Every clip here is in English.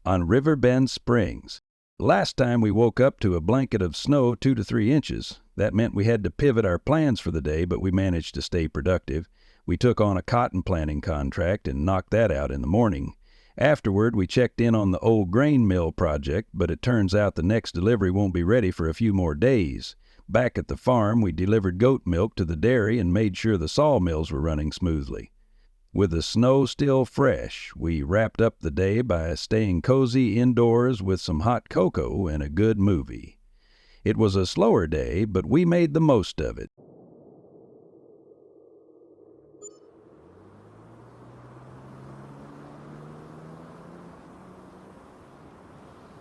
on Riverbend Springs. Last time we woke up to a blanket of snow 2 to 3 inches. That meant we had to pivot our plans for the day, but we managed to stay productive. We took on a cotton planting contract and knocked that out in the morning. Afterward, we checked in on the old grain mill project, but it turns out the next delivery won't be ready for a few more days. Back at the farm, we delivered goat milk to the dairy and made sure the sawmills were running smoothly. With the snow still fresh, we wrapped up the day by staying cozy indoors with some hot cocoa and a good movie. It was a slower day, but we made the most of it.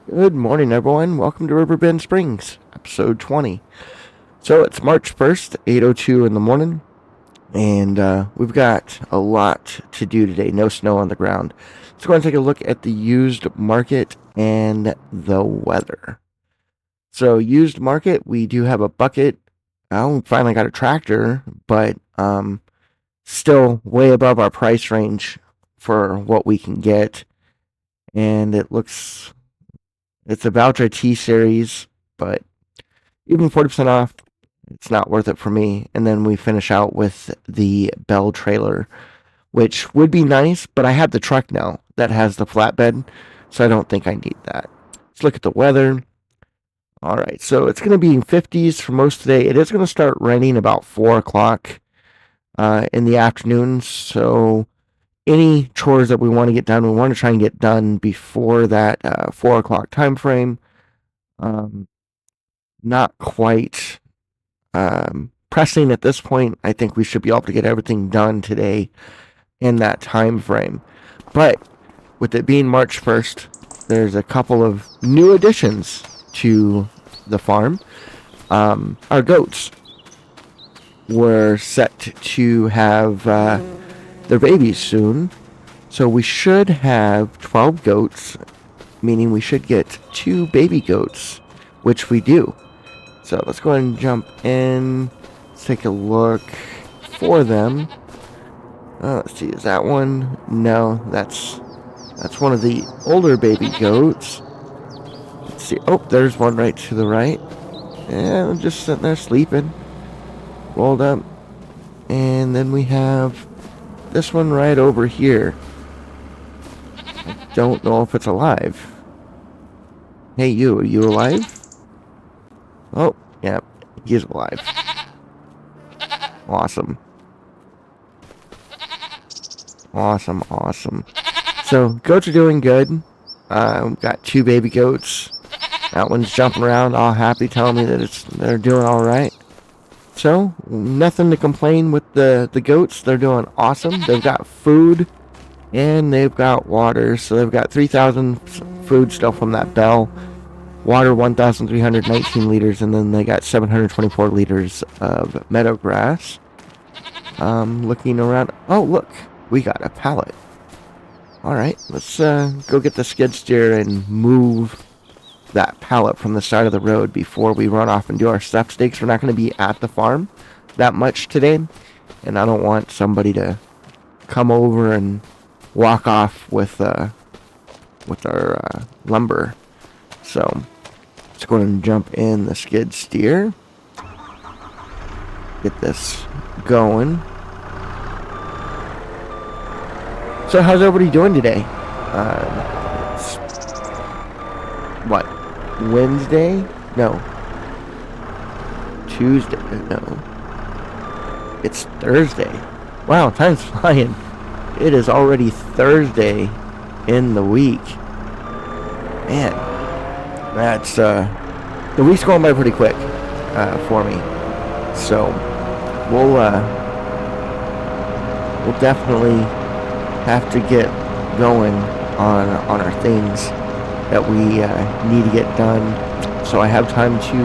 Good morning, everyone. Welcome to Riverbend Springs, episode 20. So it's March 1st, 8:02 in the morning, and we've got a lot to do today. No snow on the ground. Let's go and take a look at the used market and the weather. So used market, we do have a bucket. We finally got a tractor, but still way above our price range for what we can get. And it's a Valtra T series, but even 40% off, it's not worth it for me. And then we finish out with the Bell trailer, which would be nice, but I have the truck now that has the flatbed, so I don't think I need that. Let's look at the weather. All right, so it's going to be in 50s for most of the day. It is going to start raining about 4 o'clock in the afternoon, so any chores that we want to get done, we want to try and get done before that 4 o'clock time frame. Not quite pressing at this point. I think we should be able to get everything done today in that time frame. But with it being March 1st, there's a couple of new additions to the farm. Our goats were set to have their babies soon, so we should have 12 goats, meaning we should get 2 baby goats, which we do. So let's go ahead and jump in. Let's take a look for them. Let's see, is that one? No, that's one of the older baby goats. Let's see. Oh, there's one right to the right. And I'm just sitting there sleeping, rolled up. And then we have this one right over here. I don't know if it's alive. Hey, you, are you alive? Oh, yeah, he's alive. Awesome. Awesome. So, goats are doing good. We've got 2 baby goats. That one's jumping around all happy, telling me that they're doing alright. So, nothing to complain with the goats. They're doing awesome. They've got food and they've got water. So they've got 3,000 food still from that Bell. Water, 1,319 liters. And then they got 724 liters of meadow grass. Looking around. Oh, look. We got a pallet. Alright, let's go get the skid steer and move that pallet from the side of the road before we run off and do our stuff stakes. We're not going to be at the farm that much today, and I don't want somebody to come over and walk off with our lumber. So let's go ahead and jump in the skid steer, get this going. So how's everybody doing today? What? Wednesday? No. Tuesday? No. It's Thursday. Wow, time's flying. It is already Thursday in the week. Man, that's the week's going by pretty quick for me. So we'll definitely have to get going on our things that we need to get done, so I have time to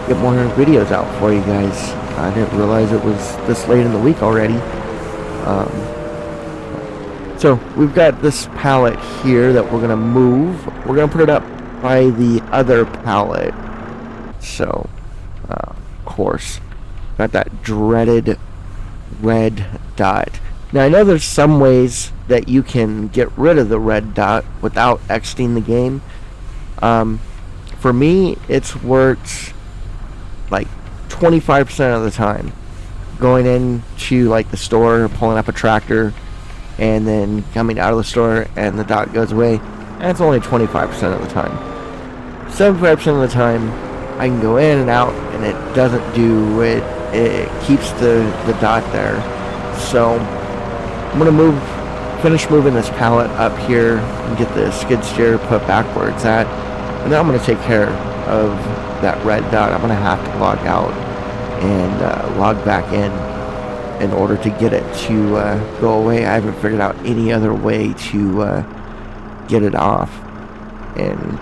get more videos out for you guys. I didn't realize it was this late in the week already. So we've got this pallet here that we're gonna move. We're gonna put it up by the other pallet. So, of course, got that dreaded red dot. Now I know there's some ways that you can get rid of the red dot without exiting the game. For me, it's worked like 25% of the time. Going into like the store, pulling up a tractor, and then coming out of the store and the dot goes away. And it's only 25% of the time. 75% of the time, I can go in and out and it doesn't do it. It keeps the dot there. So I'm going to finish moving this pallet up here and get the skid steer put back where it's at. And then I'm going to take care of that red dot. I'm going to have to log out and log back in order to get it to go away. I haven't figured out any other way to get it off. And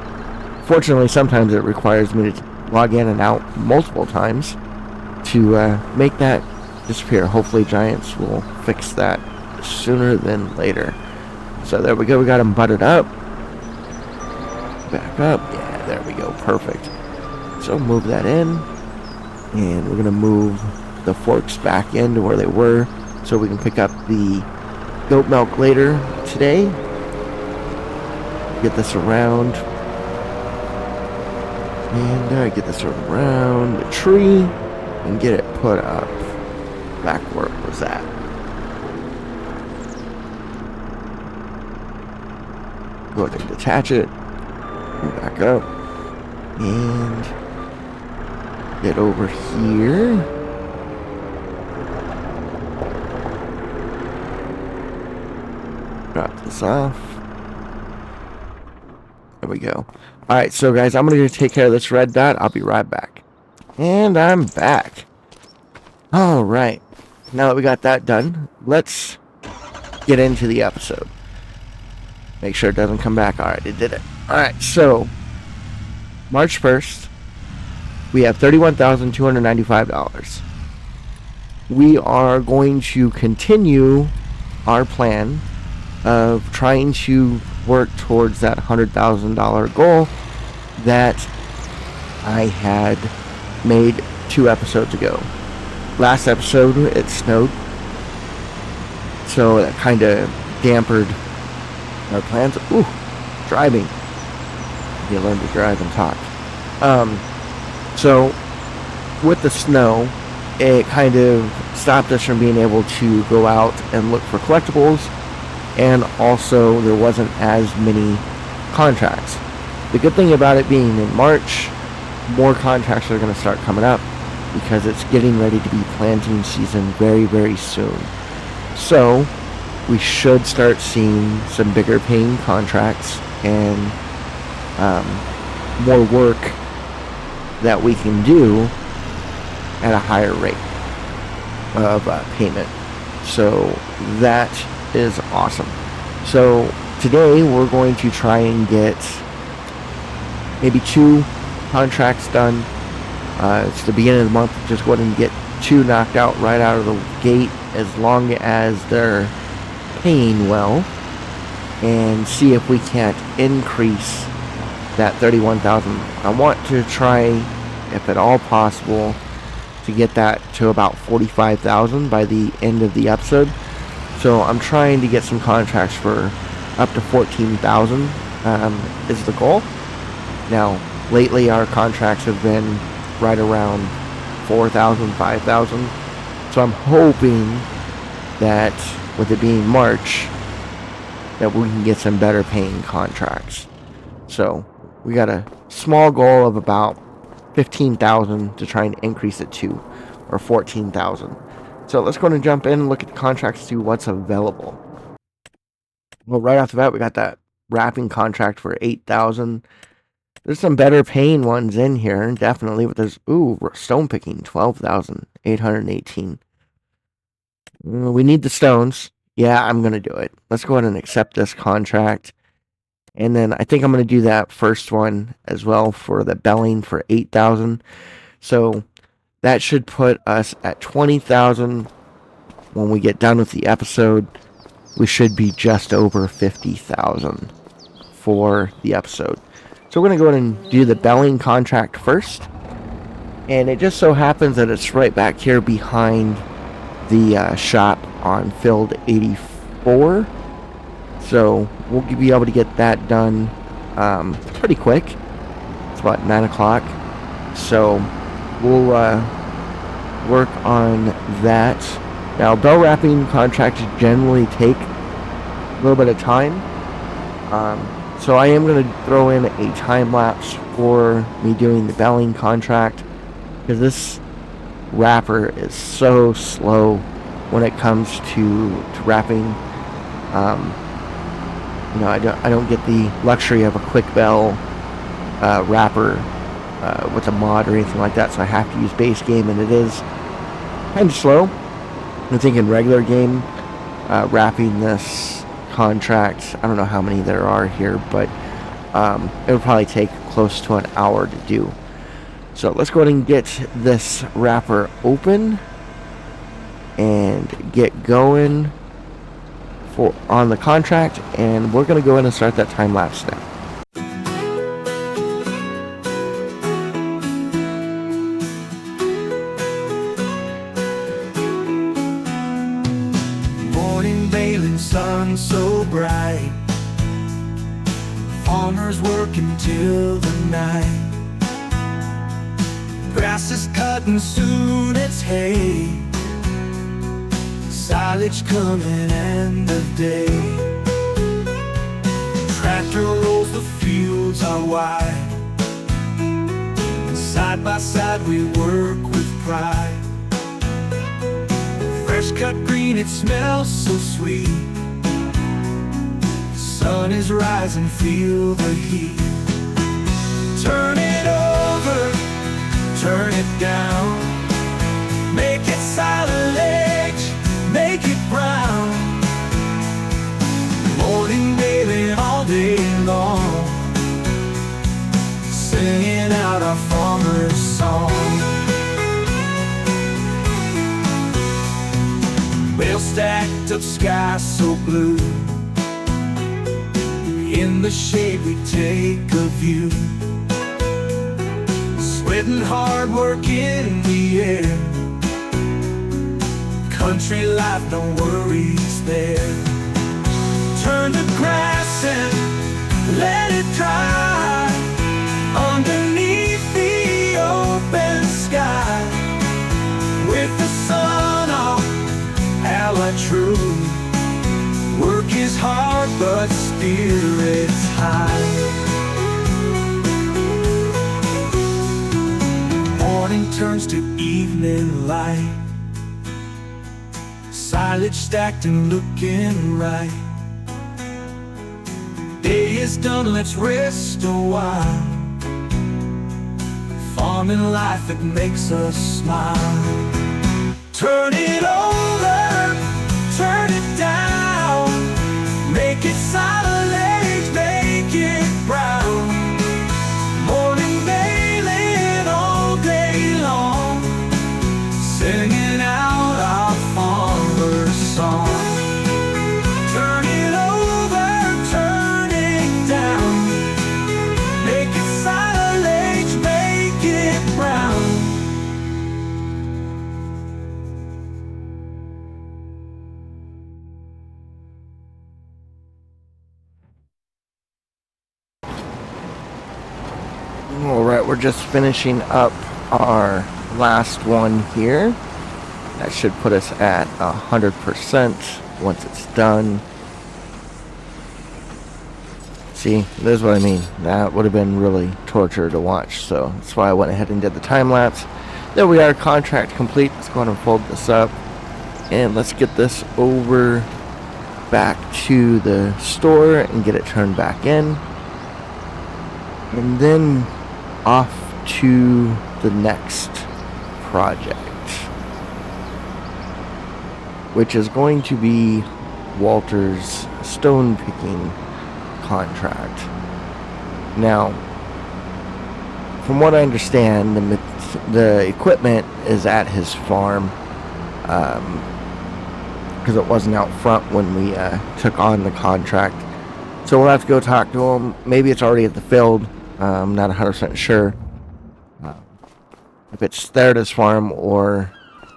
fortunately, sometimes it requires me to log in and out multiple times to make that disappear. Hopefully Giants will fix that sooner than later. So there we go. We got them butted up. Back up. Yeah, there we go. Perfect. So move that in. And we're going to move the forks back into where they were so we can pick up the goat milk later today. Get this around. And get this around the tree and get it put up back where it was at. Go ahead and detach it. Back up. And get over here. Drop this off. There we go. Alright, so guys, I'm going to take care of this red dot. I'll be right back. And I'm back. Alright. Now that we got that done, let's get into the episode. Make sure it doesn't come back. Alright, it did it. Alright, so March 1st, we have $31,295. We are going to continue our plan of trying to work towards that $100,000 goal that I had made 2 episodes ago. Last episode, it snowed, so that kind of dampened our plans. Ooh, driving. You learn to drive and talk. So with the snow, it kind of stopped us from being able to go out and look for collectibles, and also there wasn't as many contracts. The good thing about it being in March, more contracts are going to start coming up because it's getting ready to be planting season very, very soon. So we should start seeing some bigger paying contracts and more work that we can do at a higher rate of payment. So that is awesome. So today we're going to try and get maybe 2 contracts done. It's the beginning of the month. Just go ahead and get 2 knocked out right out of the gate, as long as they're paying well, and see if we can't increase that 31,000. I want to try, if at all possible, to get that to about 45,000 by the end of the episode. So I'm trying to get some contracts for up to 14,000 is the goal. Now, lately our contracts have been right around 4,000, 5,000. So I'm hoping that with it being March, that we can get some better paying contracts. So we got a small goal of about 15,000 to try and increase it to, or 14,000. So let's go ahead and jump in and look at the contracts, see what's available. Well, right off the bat, we got that wrapping contract for 8,000. There's some better paying ones in here, definitely. But there's, stone picking, 12,818. We need the stones. Yeah, I'm going to do it. Let's go ahead and accept this contract. And then I think I'm going to do that first one as well for the baling for 8,000. So that should put us at 20,000. When we get done with the episode, we should be just over 50,000 for the episode. So we're going to go ahead and do the baling contract first. And it just so happens that it's right back here behind the shop on field 84. So we'll be able to get that done pretty quick. It's about 9 o'clock. So we'll work on that. Now, bell wrapping contracts generally take a little bit of time. So I am going to throw in a time lapse for me doing the baling contract, because this wrapper is so slow when it comes to wrapping. I don't get the luxury of a quick bell wrapper with a mod or anything like that, so I have to use base game, and it is kind of slow. I think in regular game, wrapping this contract, I don't know how many there are here, but it would probably take close to an hour to do. So let's go ahead and get this wrapper open and get going on the contract, and we're going to go in and start that time lapse now. Morning baling, sun so bright, farmers working till the night. Grass is cut and soon it's hay, silage coming end of day. Tractor rolls, the fields are wide, and side by side we work with pride. Fresh cut green, it smells so sweet. Sun is rising, feel the heat. Turn it over, turn it down, make it silage, make it brown. Morning baling all day long, singing out our farmer's song. Bale stacked up, sky so blue, in the shade we take a view. Sweating hard work in the air, country life, no worries there. Turn the grass and let it dry underneath the open sky. With the sun off, ally true, work is hard but spirits high. Morning turns to evening light, silage stacked and looking right. Day is done, let's rest a while. Farming life, it makes us smile. Turn it over, turn it down, make it silage, make it brown. Morning baling all day long, singing out our farmer's song. Turn it over, turn it down, make it silage, make it brown. Alright, we're just finishing up our last one here. That should put us at 100% once it's done. See, this is what I mean. That would have been really torture to watch, so that's why I went ahead and did the time lapse. There we are, contract complete. Let's go ahead and fold this up, and let's get this over back to the store and get it turned back in, and then off to the next project, which is going to be Walter's stone picking contract. Now, from what I understand, the equipment is at his farm, because it wasn't out front when we took on the contract. So we'll have to go talk to him. Maybe it's already at the field. I'm not 100% sure if it's there at his farm or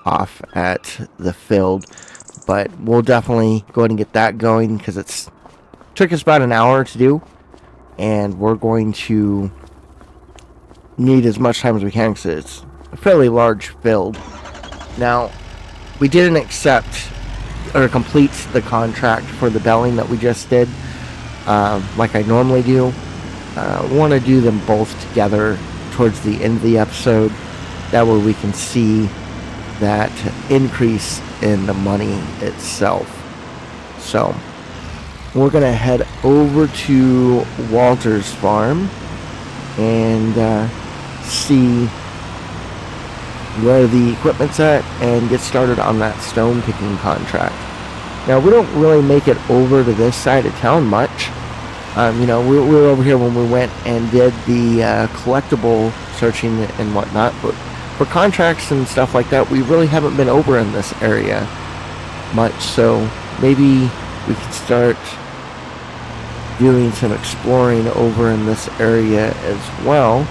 off at the field. but we'll definitely go ahead and get that going because it's took us about an hour to do, and we're going to need as much time as we can because it's a fairly large build. Now, we didn't accept or complete the contract for the baling that we just did, like I normally do. I want to do them both together towards the end of the episode. That way we can see that increase in the money itself. So, we're going to head over to Walter's farm and see where the equipment's at and get started on that stone picking contract. Now, we don't really make it over to this side of town much. We were over here when we went and did the collectible searching and whatnot, but for contracts and stuff like that, we really haven't been over in this area much, so maybe we could start doing some exploring over in this area as well.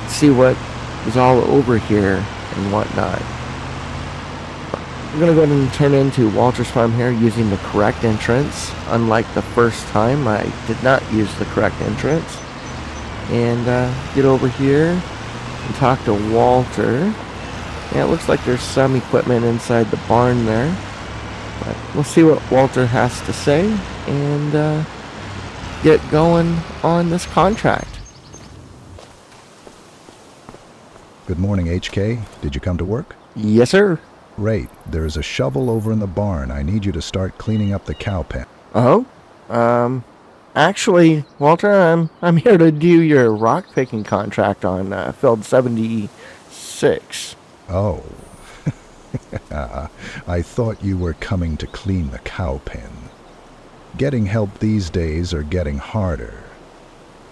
See what is all over here and whatnot. We're going to go ahead and turn into Walter's farm here using the correct entrance. Unlike the first time, I did not use the correct entrance. And get over here and talk to Walter. Yeah, it looks like there's some equipment inside the barn there. But we'll see what Walter has to say and get going on this contract. Good morning, HK. Did you come to work? Yes, sir. Great. There's a shovel over in the barn. I need you to start cleaning up the cow pen. Oh? Actually, Walter, I'm here to do your rock picking contract on field 76. Oh. I thought you were coming to clean the cow pen. Getting help these days are getting harder.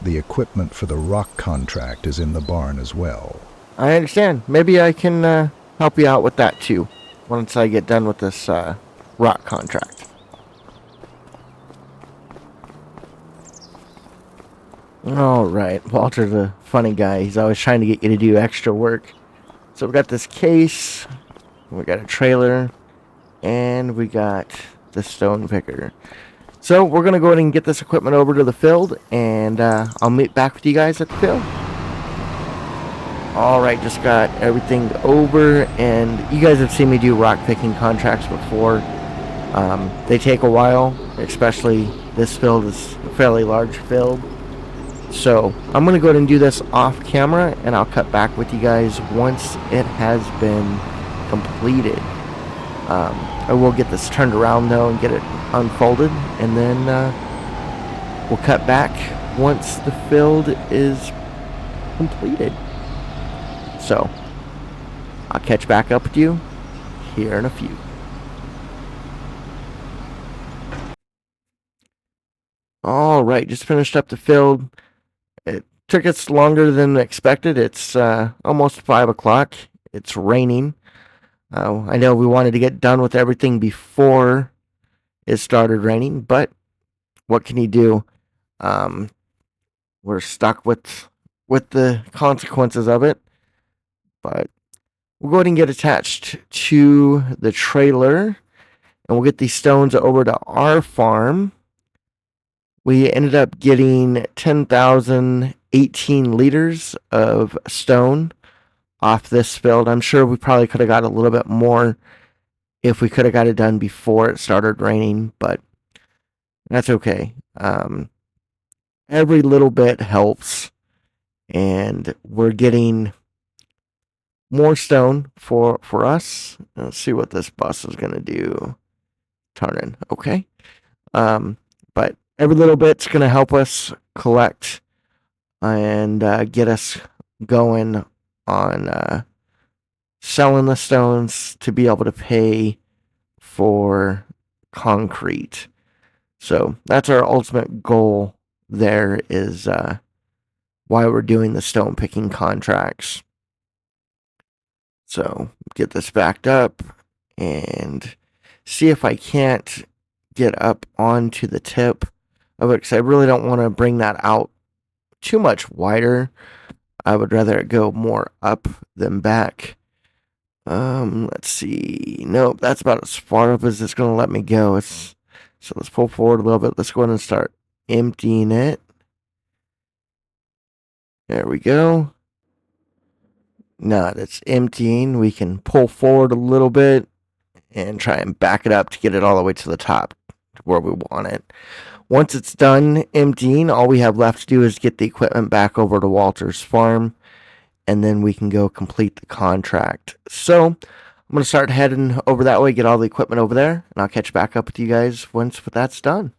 The equipment for the rock contract is in the barn as well. I understand. Maybe I can help you out with that too, once I get done with this rock contract. Alright, Walter's a funny guy. He's always trying to get you to do extra work. So we got this case, we got a trailer, and we got the stone picker. So we're going to go ahead and get this equipment over to the field, and I'll meet back with you guys at the field. Alright, just got everything over, and you guys have seen me do rock picking contracts before. They take a while, especially this field is a fairly large field. So I'm going to go ahead and do this off camera, and I'll cut back with you guys once it has been completed. I will get this turned around though and get it unfolded, and then we'll cut back once the field is completed. So I'll catch back up with you here in a few. Alright, just finished up the field. It took us longer than expected. It's almost 5 o'clock. It's raining. I know we wanted to get done with everything before it started raining, but what can you do? We're stuck with the consequences of it. But we'll go ahead and get attached to the trailer, and we'll get these stones over to our farm. We ended up getting 10,018 liters of stone off this field. I'm sure we probably could have got a little bit more if we could have got it done before it started raining, but that's okay. Every little bit helps, and we're getting more stone for us. Let's see what this bus is going to do. Turn in. Okay. But every little bit's going to help us collect and get us going on selling the stones to be able to pay for concrete. So that's our ultimate goal there, is why we're doing the stone picking contracts. So get this backed up and see if I can't get up onto the tip of it, because I really don't want to bring that out too much wider. I would rather it go more up than back. Let's see. Nope, that's about as far up as it's gonna let me go. So let's pull forward a little bit. Let's go ahead and start emptying it. There we go. Now that it's emptying, we can pull forward a little bit and try and back it up to get it all the way to the top to where we want it. Once it's done emptying, all we have left to do is get the equipment back over to Walter's farm, and then we can go complete the contract. So I'm going to start heading over that way, get all the equipment over there, and I'll catch back up with you guys once that's done.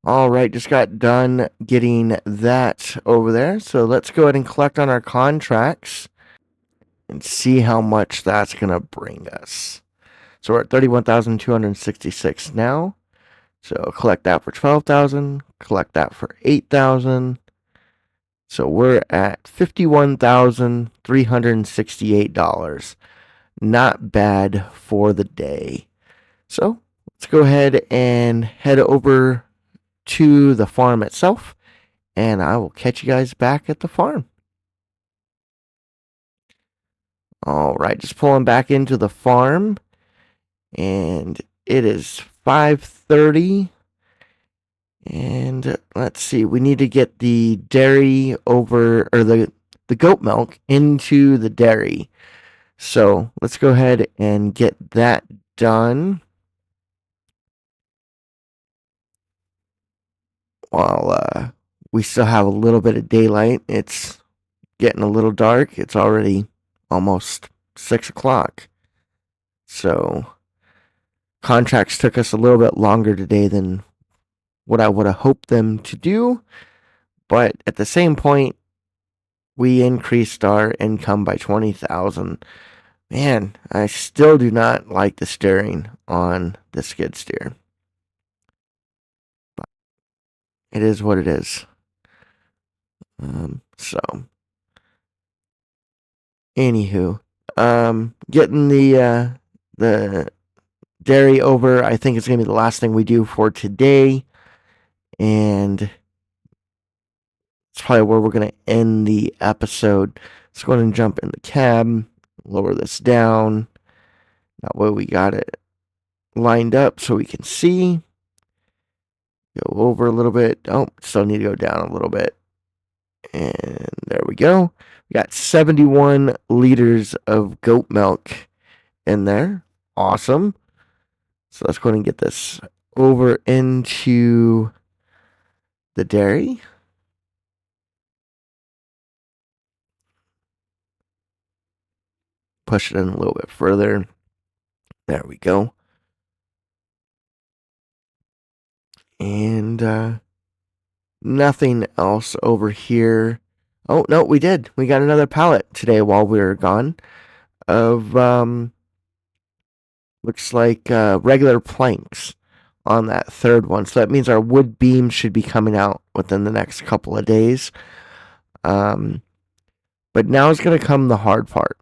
All right, just got done getting that over there. So let's go ahead and collect on our contracts and see how much that's going to bring us. So we're at 31,266 now. So collect that for 12,000, collect that for 8,000. So we're at $51,368. Not bad for the day. So let's go ahead and head over to the farm itself, and I will catch you guys back at the farm. All right, just pulling back into the farm, and it is 5:30. And let's see, we need to get the dairy over, or the goat milk into the dairy. So let's go ahead and get that done while we still have a little bit of daylight. It's getting a little dark. It's already almost 6 o'clock. So contracts took us a little bit longer today than what I would have hoped them to do. But at the same point, we increased our income by 20,000. Man, I still do not like the steering on the skid steer. But it is what it is. So, anywho, getting the dairy over, I think it's gonna be the last thing we do for today, and it's probably where we're gonna end the episode. Let's go ahead and jump in the cab, lower this down. That way we got it lined up so we can see. Go over a little bit. Oh, still need to go down a little bit. And there we go. We got 71 liters of goat milk in there. Awesome. So let's go ahead and get this over into the dairy. Push it in a little bit further. There we go. And nothing else over here. Oh, no, we did. We got another pallet today while we were gone of, looks like regular planks on that third one. So that means our wood beams should be coming out within the next couple of days. But now is going to come the hard part.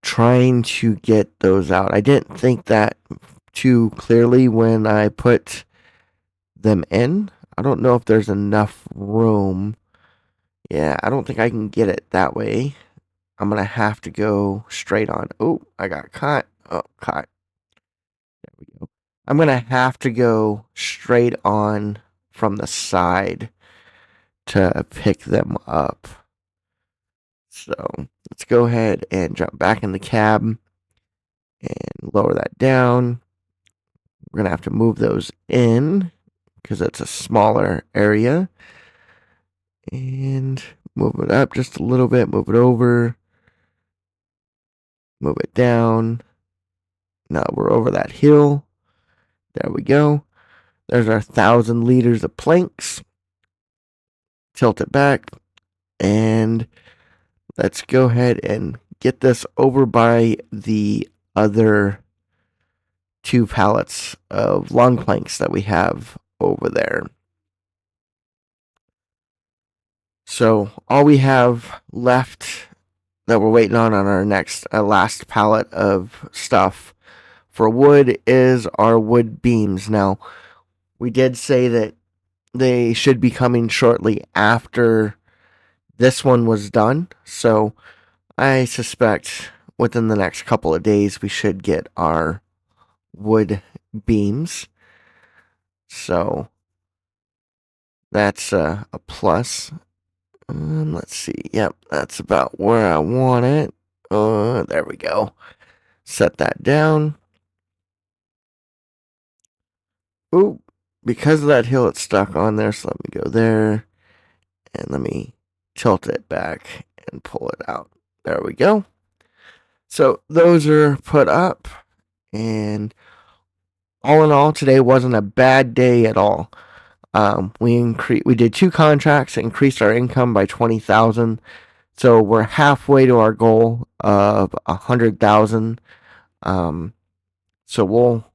Trying to get those out. I didn't think that too clearly when I put them in. I don't know if there's enough room. Yeah, I don't think I can get it that way. I'm going to have to go straight on. Oh, I got caught. Oh, caught. There we go. I'm going to have to go straight on from the side to pick them up. So let's go ahead and jump back in the cab and lower that down. We're going to have to move those in because it's a smaller area. And move it up just a little bit, move it over, move it down. Now we're over that hill. There we go. There's our 1,000 liters of planks. Tilt it back. And let's go ahead and get this over by the other 2 pallets of long planks that we have over there. So all we have left that we're waiting on our next last pallet of stuff for wood is our wood beams. Now, we did say that they should be coming shortly after this one was done. So I suspect within the next couple of days we should get our wood beams. So that's a plus. Let's see. Yep, that's about where I want it. There we go. Set that down. Ooh, because of that hill, it's stuck on there. So let me go there. And let me tilt it back and pull it out. There we go. So those are put up. And all in all, today wasn't a bad day at all. We did 2 contracts, increased our income by 20,000. So we're halfway to our goal of 100,000. So we'll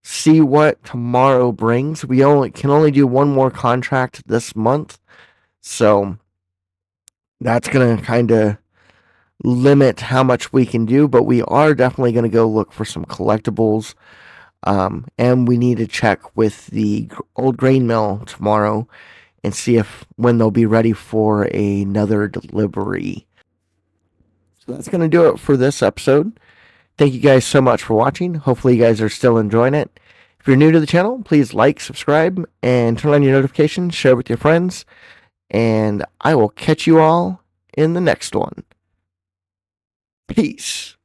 see what tomorrow brings. We can only do 1 more contract this month. So that's going to kind of limit how much we can do, but we are definitely going to go look for some collectibles. And we need to check with the old grain mill tomorrow and see when they'll be ready for another delivery. So that's going to do it for this episode. Thank you guys so much for watching. Hopefully you guys are still enjoying it. If you're new to the channel, please like, subscribe, and turn on your notifications, share with your friends, and I will catch you all in the next one. Peace.